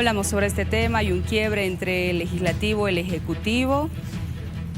Hablamos sobre este tema, hay un quiebre entre el legislativo y el ejecutivo.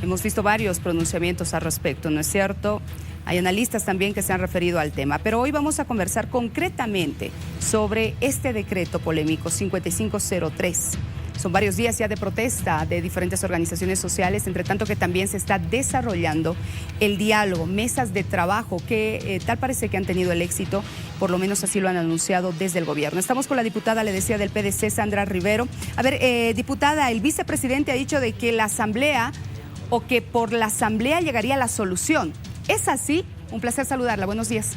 Hemos visto varios pronunciamientos al respecto, ¿no es cierto? Hay analistas también que se han referido al tema, pero hoy vamos a conversar concretamente sobre este decreto polémico 5503. Son varios días ya de protesta de diferentes organizaciones sociales, entre tanto que también se está desarrollando el diálogo, mesas de trabajo que tal parece que han tenido el éxito, por lo menos así lo han anunciado desde el gobierno. Estamos con la diputada, le decía, del PDC, Sandra Rivero. A ver, diputada, el vicepresidente ha dicho de que la asamblea o que por la asamblea llegaría la solución. ¿Es así? Un placer saludarla. Buenos días.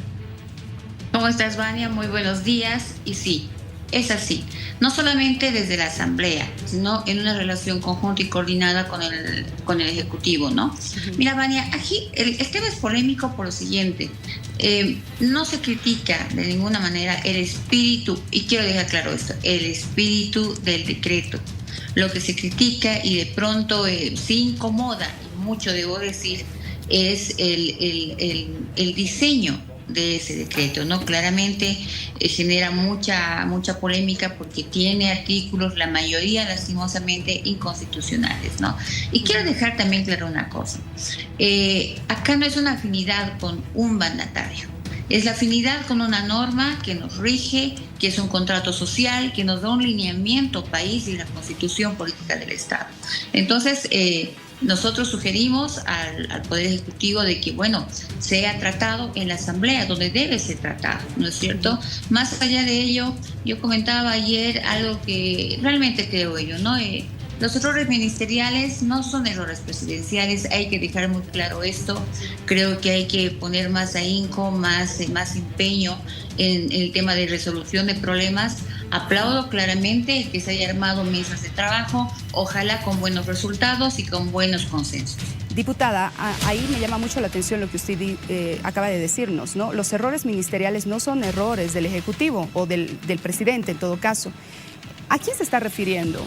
¿Cómo estás, Vania? Muy buenos días. Y sí, es así. No solamente desde la asamblea, sino en una relación conjunta y coordinada con el Ejecutivo, ¿no? Mira, Vania, aquí el tema es polémico por lo siguiente. No se critica de ninguna manera el espíritu, y quiero dejar claro esto, el espíritu del decreto. Lo que se critica y de pronto se incomoda, y mucho debo decir, es el diseño de ese decreto, ¿no? Claramente genera mucha polémica porque tiene artículos, la mayoría lastimosamente inconstitucionales, ¿no? Y quiero dejar también claro una cosa. Acá no es una afinidad con un mandatario. Es la afinidad con una norma que nos rige, que es un contrato social, que nos da un lineamiento país y la constitución política del Estado. Entonces, nosotros sugerimos al Poder Ejecutivo de que, bueno, sea tratado en la Asamblea, donde debe ser tratado, ¿no es cierto? Más allá de ello, yo comentaba ayer algo que realmente creo yo, ¿no? Los errores ministeriales no son errores presidenciales, hay que dejar muy claro esto. Creo que hay que poner más ahínco, más empeño en el tema de resolución de problemas. Aplaudo claramente que se haya armado mesas de trabajo, ojalá con buenos resultados y con buenos consensos. Diputada, ahí me llama mucho la atención lo que usted acaba de decirnos, ¿no? Los errores ministeriales no son errores del Ejecutivo o del presidente en todo caso. ¿A quién se está refiriendo?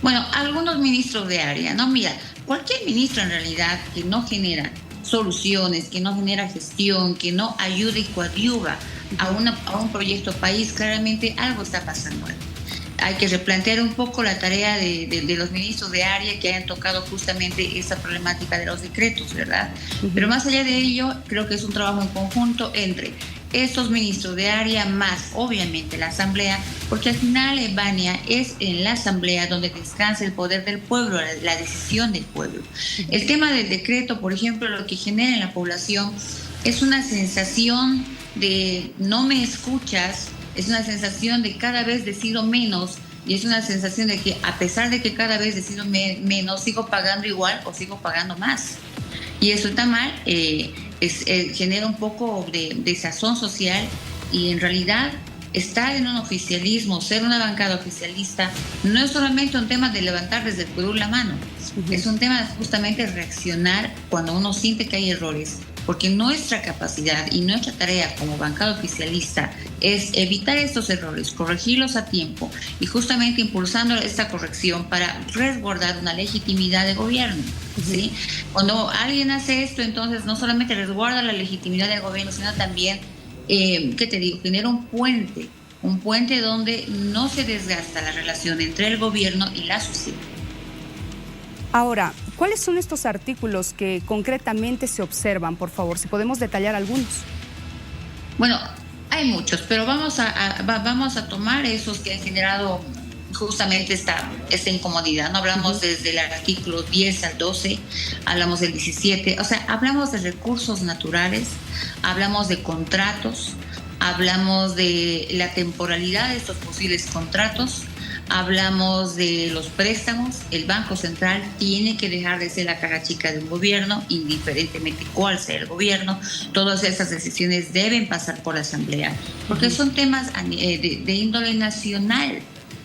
Bueno, algunos ministros de área, ¿no? Mira, cualquier ministro en realidad que no genera soluciones, que no genera gestión, que no ayuda y coadyuva a un proyecto país, claramente algo está pasando ahí. Hay que replantear un poco la tarea de los ministros de área que hayan tocado justamente esa problemática de los decretos, ¿verdad? Pero más allá de ello, creo que es un trabajo en conjunto entre estos ministros de área más, obviamente, la Asamblea, porque al final, Vania, es en la Asamblea donde descansa el poder del pueblo, la decisión del pueblo. El tema del decreto, por ejemplo, lo que genera en la población es una sensación de no me escuchas, es una sensación de cada vez decido menos, y es una sensación de que a pesar de que cada vez decido menos, sigo pagando igual o sigo pagando más. Y eso está mal, genera un poco de desazón social, y en realidad estar en un oficialismo, ser una bancada oficialista, no es solamente un tema de levantar desde el curul la mano, es un tema de justamente reaccionar cuando uno siente que hay errores, porque nuestra capacidad y nuestra tarea como bancada oficialista es evitar estos errores, corregirlos a tiempo y justamente impulsando esta corrección para resguardar una legitimidad de gobierno, ¿sí? Cuando alguien hace esto, entonces no solamente resguarda la legitimidad del gobierno, sino también, ¿qué te digo?, genera un puente donde no se desgasta la relación entre el gobierno y la sociedad. Ahora, ¿cuáles son estos artículos que concretamente se observan? Por favor, si podemos detallar algunos. Bueno, hay muchos, pero vamos a tomar esos que han generado justamente esta incomodidad. No hablamos desde el artículo 10 al 12, hablamos del 17, o sea, hablamos de recursos naturales, hablamos de contratos, hablamos de la temporalidad de estos posibles contratos, hablamos de los préstamos. El Banco Central tiene que dejar de ser la caja chica de un gobierno, indiferentemente cuál sea el gobierno. Todas esas decisiones deben pasar por la Asamblea, porque son temas de índole nacional,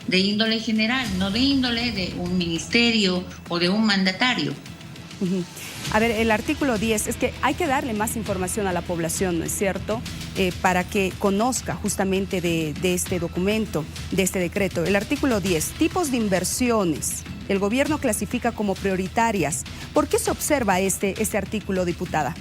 de índole general, no de índole de un ministerio o de un mandatario. A ver, el artículo 10, es que hay que darle más información a la población, ¿no es cierto?, para que conozca justamente de este documento, de este decreto. El artículo 10, tipos de inversiones. El gobierno clasifica como prioritarias. ¿Por qué se observa este artículo, diputada?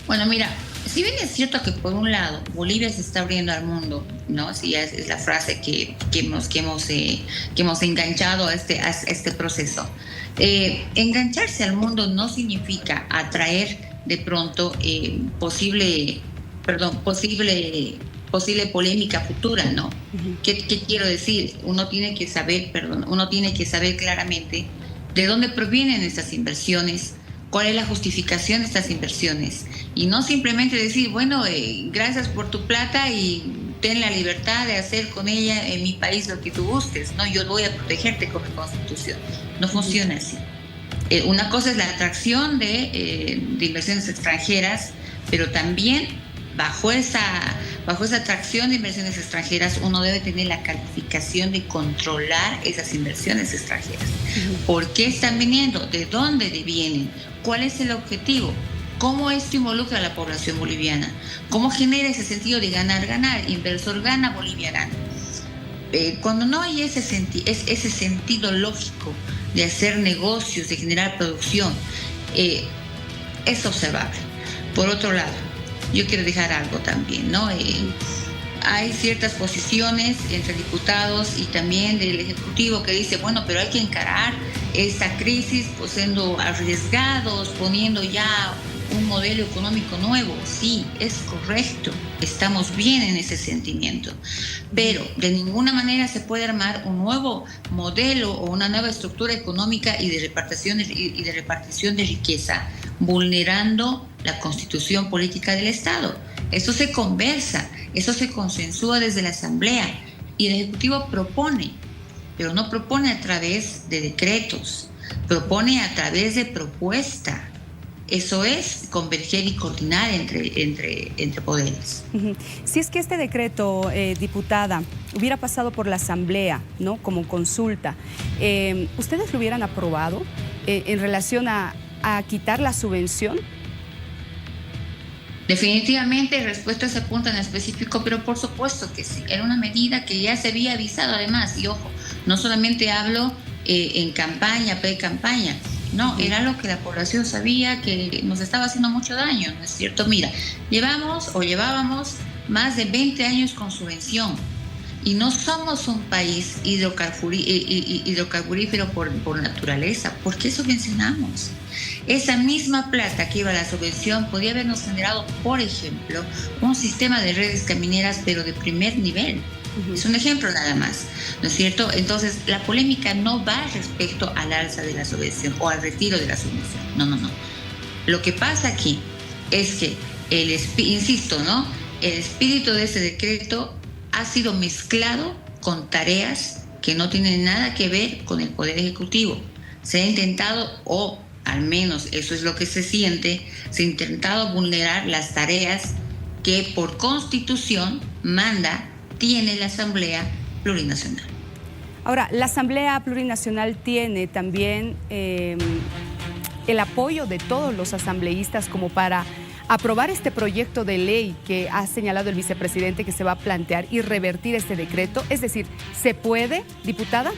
Bueno, mira, Si bien es cierto que por un lado Bolivia se está abriendo al mundo, ¿no? Sí, es la frase que hemos enganchado a este proceso. Engancharse al mundo no significa atraer de pronto posible polémica futura, ¿no? ¿Qué quiero decir? Uno tiene que saber claramente de dónde provienen estas inversiones, cuál es la justificación de estas inversiones, y no simplemente decir, bueno, gracias por tu plata y ten la libertad de hacer con ella en mi país lo que tú gustes, ¿no? Yo voy a protegerte con mi constitución. No funciona así. Una cosa es la atracción de inversiones extranjeras, pero también bajo esa atracción de inversiones extranjeras uno debe tener la calificación de controlar esas inversiones extranjeras. ¿Por qué están viniendo? ¿De dónde vienen? ¿Cuál es el objetivo? ¿Cómo esto involucra a la población boliviana? ¿Cómo genera ese sentido de ganar-ganar? Inversor gana, Bolivia gana. Cuando no hay ese sentido lógico de hacer negocios, de generar producción, es observable. Por otro lado, yo quiero dejar algo también, ¿no? Hay ciertas posiciones entre diputados y también del Ejecutivo que dice, bueno, pero hay que encarar esta crisis pues, siendo arriesgados, poniendo ya un modelo económico nuevo. Sí, es correcto, estamos bien en ese sentimiento, pero de ninguna manera se puede armar un nuevo modelo o una nueva estructura económica y de repartición de riqueza vulnerando la constitución política del Estado. Eso se conversa, eso se consensúa desde la Asamblea y el Ejecutivo propone, pero no propone a través de decretos, propone a través de propuesta. Eso es converger y coordinar entre poderes. Si es que este decreto, diputada, hubiera pasado por la Asamblea, ¿no? Como consulta, ¿ustedes lo hubieran aprobado en relación a quitar la subvención? Definitivamente, respuesta a ese punto en específico, pero por supuesto que sí. Era una medida que ya se había avisado además, y ojo, no solamente hablo en campaña, pre-campaña, no, era lo que la población sabía que nos estaba haciendo mucho daño, ¿no es cierto? Mira, llevábamos más de 20 años con subvención y no somos un país hidrocarburífero por naturaleza. ¿Por qué subvencionamos? Esa misma plata que iba a la subvención podía habernos generado, por ejemplo, un sistema de redes camineras, pero de primer nivel. Es un ejemplo nada más, ¿no es cierto? Entonces, la polémica no va respecto al alza de la subvención o al retiro de la subvención. No. Lo que pasa aquí es que, insisto, ¿no? El espíritu de ese decreto ha sido mezclado con tareas que no tienen nada que ver con el Poder Ejecutivo. Se ha intentado, o al menos eso es lo que se siente, se ha intentado vulnerar las tareas que por Constitución tiene la Asamblea Plurinacional. Ahora, la Asamblea Plurinacional tiene también el apoyo de todos los asambleístas como para aprobar este proyecto de ley que ha señalado el vicepresidente que se va a plantear y revertir este decreto. Es decir, ¿se puede, diputada?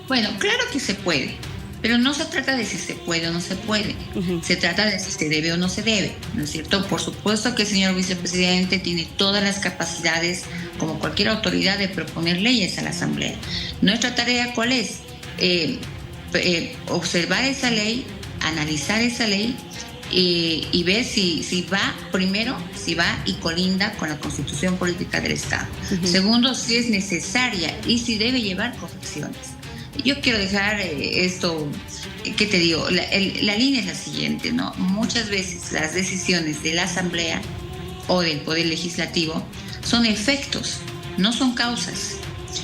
Bueno, claro que se puede, pero no se trata de si se puede o no se puede. Se trata de si se debe o no se debe, ¿no es cierto? Por supuesto que el señor vicepresidente tiene todas las capacidades, como cualquier autoridad, de proponer leyes a la Asamblea. Nuestra tarea, ¿cuál es? Observar esa ley, analizar esa ley y ver si va y colinda con la Constitución Política del Estado. Segundo, si es necesaria y si debe llevar correcciones. Yo quiero dejar esto, ¿qué te digo? La línea es la siguiente, ¿no? Muchas veces las decisiones de la Asamblea o del Poder Legislativo son efectos, no son causas.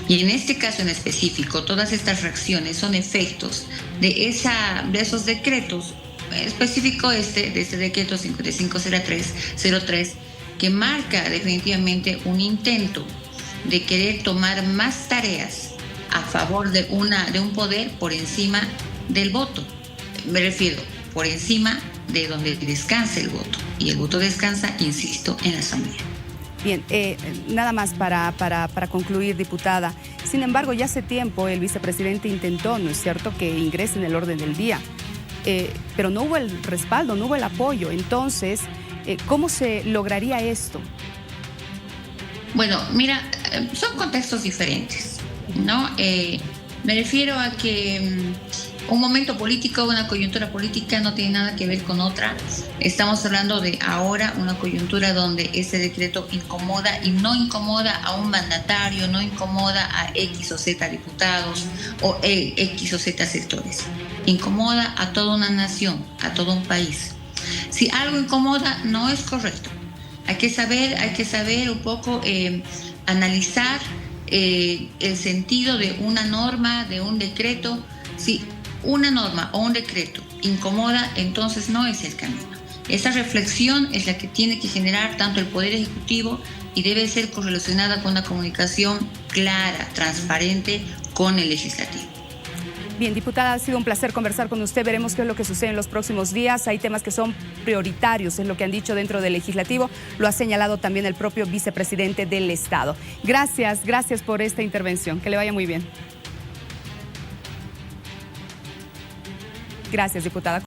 Y en este caso en específico, todas estas reacciones son efectos de esos decretos, en específico de este decreto 5503, que marca definitivamente un intento de querer tomar más tareas a favor de un poder por encima del voto. Me refiero, por encima de donde descansa el voto. Y el voto descansa, insisto, en la Asamblea. Bien, nada más para concluir, diputada. Sin embargo, ya hace tiempo el vicepresidente intentó, ¿no es cierto?, que ingrese en el orden del día. Pero no hubo el respaldo, no hubo el apoyo. Entonces, ¿Cómo se lograría esto? Bueno, mira, son contextos diferentes, ¿no? Me refiero a que un momento político, una coyuntura política no tiene nada que ver con otra. Estamos hablando de ahora una coyuntura donde ese decreto incomoda y no incomoda a un mandatario, no incomoda a X o Z diputados o X o Z sectores. Incomoda a toda una nación, a todo un país. Si algo incomoda, no es correcto. Hay que saber un poco analizar el sentido de una norma, de un decreto. Si una norma o un decreto incomoda, entonces no es el camino. Esa reflexión es la que tiene que generar tanto el Poder Ejecutivo y debe ser correlacionada con una comunicación clara, transparente con el Legislativo. Bien, diputada, ha sido un placer conversar con usted. Veremos qué es lo que sucede en los próximos días. Hay temas que son prioritarios, es lo que han dicho dentro del Legislativo. Lo ha señalado también el propio vicepresidente del Estado. Gracias por esta intervención. Que le vaya muy bien. Gracias, diputada.